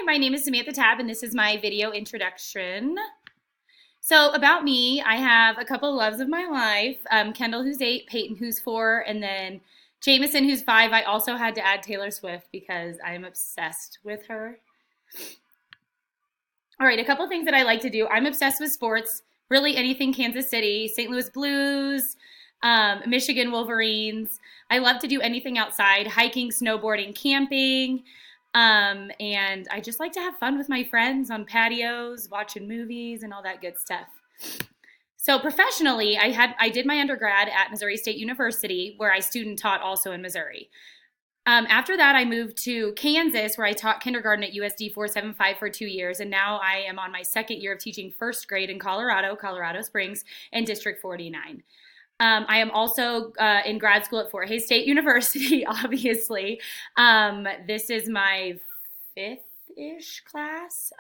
Hi, my name is Samantha Tab, and this is my video introduction. So about me, I have a couple loves of my life. Kendall, who's 8, Peyton, who's 4, and then Jameson, who's 5. I also had to add Taylor Swift because I am obsessed with her. All right, a couple things that I like to do. I'm obsessed with sports, really anything Kansas City, St. Louis Blues, Michigan Wolverines. I love to do anything outside, hiking, snowboarding, camping. And I just like to have fun with my friends on patios, watching movies, and all that good stuff. So professionally, I did my undergrad at Missouri State University, where I student taught also in Missouri. After that, I moved to Kansas, where I taught kindergarten at USD 475 for 2 years, and now I am on my second year of teaching first grade in Colorado Springs, and District 49. I am also in grad school at Fort Hays State University, obviously. This is my fifth-ish class.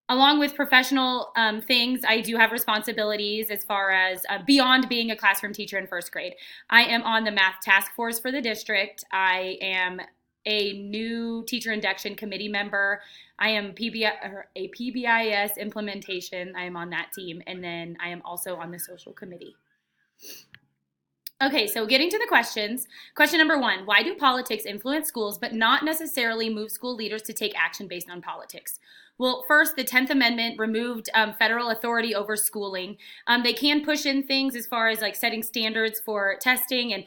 Along with professional things, I do have responsibilities as far as beyond being a classroom teacher in first grade. I am on the math task force for the district. I am a new teacher induction committee member. I am a PBIS implementation. I am on that team. And then I am also on the social committee. Okay, so getting to the questions. Question number 1, why do politics influence schools but not necessarily move school leaders to take action based on politics? Well, first, the 10th Amendment removed federal authority over schooling. They can push in things as far as like setting standards for testing and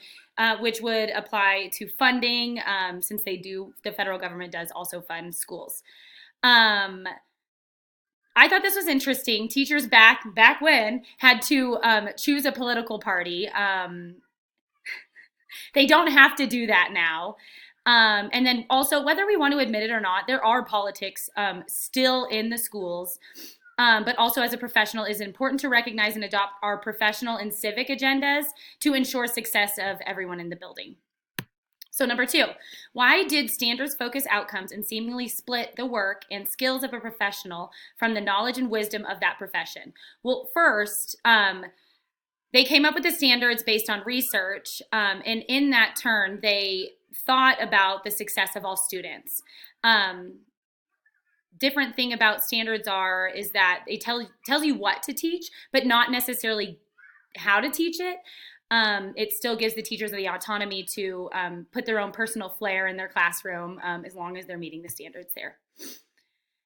which would apply to funding since the federal government does also fund schools. I thought this was interesting. Teachers back when had to choose a political party. They don't have to do that now. And then also, whether we want to admit it or not, there are politics still in the schools. But also as a professional, it is important to recognize and adopt our professional and civic agendas to ensure success of everyone in the building. So number 2, why did standards focus outcomes and seemingly split the work and skills of a professional from the knowledge and wisdom of that profession? Well, first, they came up with the standards based on research, and in that turn, they thought about the success of all students. Different thing about standards is that they tells you what to teach, but not necessarily how to teach it. It still gives the teachers the autonomy to put their own personal flair in their classroom as long as they're meeting the standards there.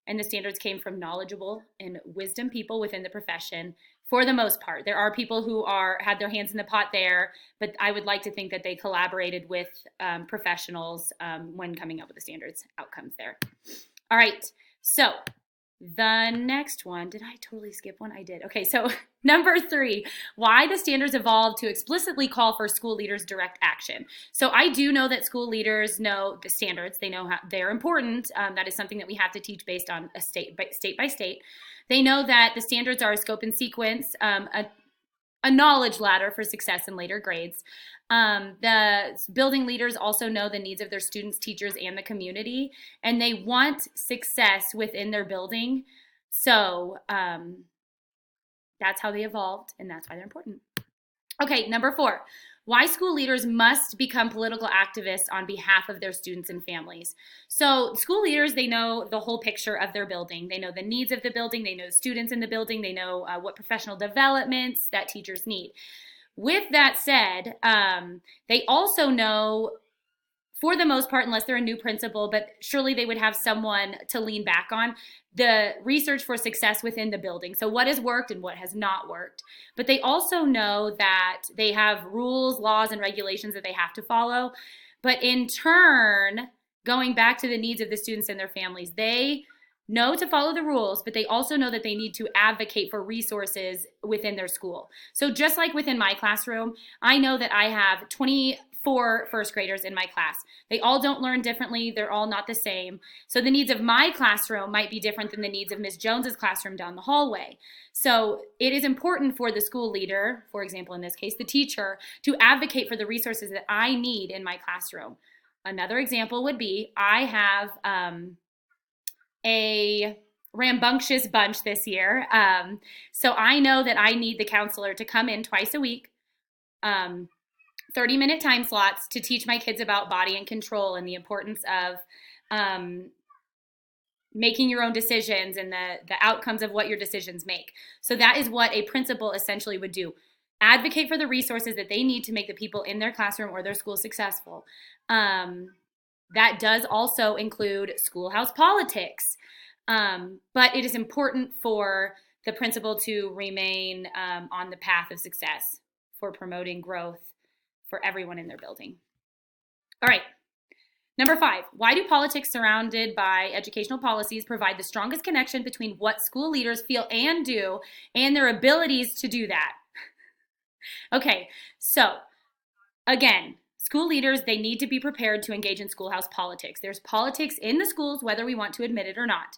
And the standards came from knowledgeable and wisdom people within the profession for the most part. There are people who had their hands in the pot there, but I would like to think that they collaborated with professionals when coming up with the standards outcomes there. All right, so the next one, did I totally skip one? I did. Okay, so number 3, why the standards evolved to explicitly call for school leaders' direct action. So I do know that school leaders know the standards. They know how they're important. That is something that we have to teach based on a state by state. They know that the standards are a scope and sequence, a knowledge ladder for success in later grades. The building leaders also know the needs of their students, teachers, and the community, and they want success within their building. So that's how they evolved, and that's why they're important. Okay, number 4, why school leaders must become political activists on behalf of their students and families. So school leaders, they know the whole picture of their building. They know the needs of the building. They know students in the building. They know what professional developments that teachers need. With that said, they also know, for the most part, unless they're a new principal, but surely they would have someone to lean back on, the research for success within the building. So what has worked and what has not worked. But they also know that they have rules, laws, and regulations that they have to follow. But in turn, going back to the needs of the students and their families, they know to follow the rules, but they also know that they need to advocate for resources within their school. So just like within my classroom, I know that I have 24 first graders in my class. They all don't learn differently. They're all not the same. So the needs of my classroom might be different than the needs of Ms. Jones's classroom down the hallway. So it is important for the school leader, for example, in this case, the teacher, to advocate for the resources that I need in my classroom. Another example would be I have a rambunctious bunch this year. So I know that I need the counselor to come in twice a week, 30-minute time slots to teach my kids about body and control and the importance of making your own decisions and the outcomes of what your decisions make. So that is what a principal essentially would do. Advocate for the resources that they need to make the people in their classroom or their school successful. That does also include schoolhouse politics. But it is important for the principal to remain on the path of success for promoting growth for everyone in their building. All right. Number 5, why do politics surrounded by educational policies provide the strongest connection between what school leaders feel and do and their abilities to do that? Okay, so again, school leaders, they need to be prepared to engage in schoolhouse politics. There's politics in the schools, whether we want to admit it or not.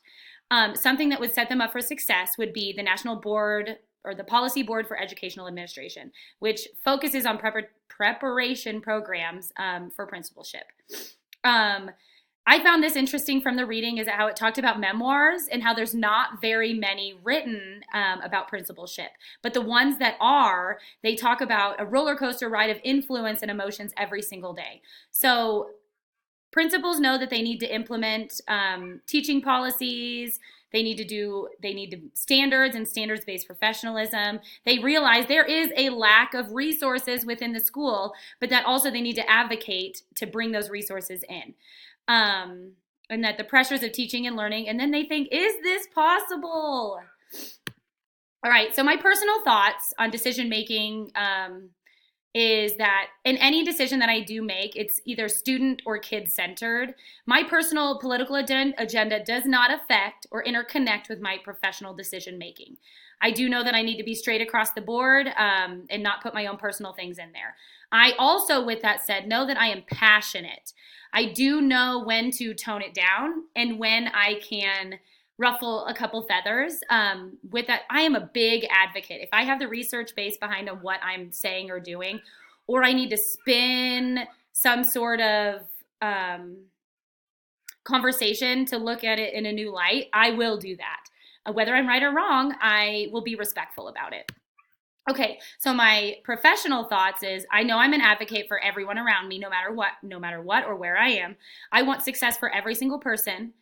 Something that would set them up for success would be the National Board or the Policy Board for Educational Administration, which focuses on preparation programs for principalship. I found this interesting from the reading is how it talked about memoirs and how there's not very many written about principalship. But the ones that are, they talk about a roller coaster ride of influence and emotions every single day. So principals know that they need to implement teaching policies. They need to standards and standards-based professionalism. They realize there is a lack of resources within the school, but that also they need to advocate to bring those resources in. And that the pressures of teaching and learning, and then they think, is this possible? All right, so my personal thoughts on decision-making is that in any decision that I do make, it's either student or kid-centered. My personal political agenda does not affect or interconnect with my professional decision-making. I do know that I need to be straight across the board and not put my own personal things in there. I also, with that said, know that I am passionate. I do know when to tone it down and when I can ruffle a couple feathers. With that, I am a big advocate. If I have the research base behind what I'm saying or doing, or I need to spin some sort of conversation to look at it in a new light, I will do that. Whether I'm right or wrong, I will be respectful about it. Okay, so my professional thoughts is I know I'm an advocate for everyone around me, no matter what or where I am. I want success for every single person.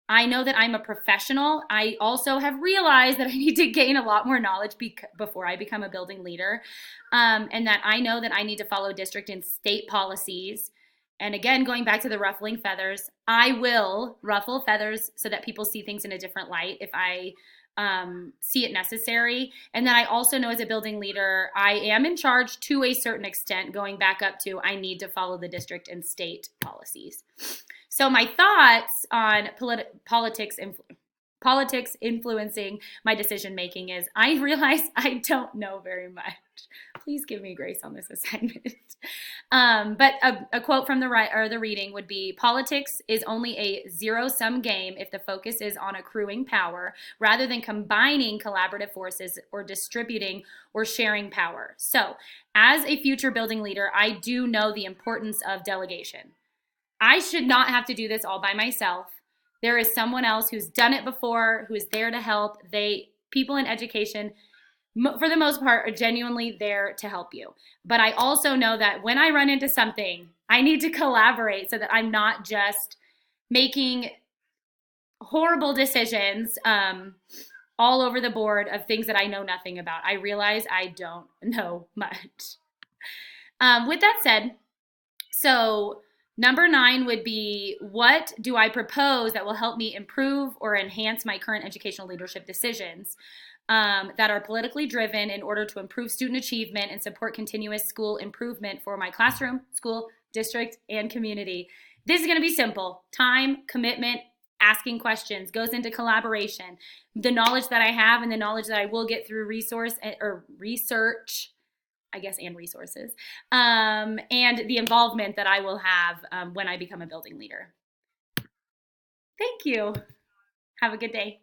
I know that I'm a professional. I also have realized that I need to gain a lot more knowledge before I become a building leader, and that I know that I need to follow district and state policies. And again, going back to the ruffling feathers, I will ruffle feathers so that people see things in a different light if I see it necessary. And then I also know as a building leader, I am in charge to a certain extent, going back up to I need to follow the district and state policies. So my thoughts on politics influencing my decision making is I realize I don't know very much. Please give me grace on this assignment. But a quote from the reading would be, politics is only a zero-sum game if the focus is on accruing power rather than combining collaborative forces or distributing or sharing power. So as a future building leader, I do know the importance of delegation. I should not have to do this all by myself. There is someone else who's done it before, who is there to help. People in education, for the most part, are genuinely there to help you. But I also know that when I run into something, I need to collaborate so that I'm not just making horrible decisions all over the board of things that I know nothing about. I realize I don't know much. With that said, so number 9 would be, what do I propose that will help me improve or enhance my current educational leadership decisions that are politically driven in order to improve student achievement and support continuous school improvement for my classroom, school, district, and community? This is going to be simple. Time, commitment, asking questions goes into collaboration. The knowledge that I have and the knowledge that I will get through research, I guess, and resources, and the involvement that I will have when I become a building leader. Thank you. Have a good day.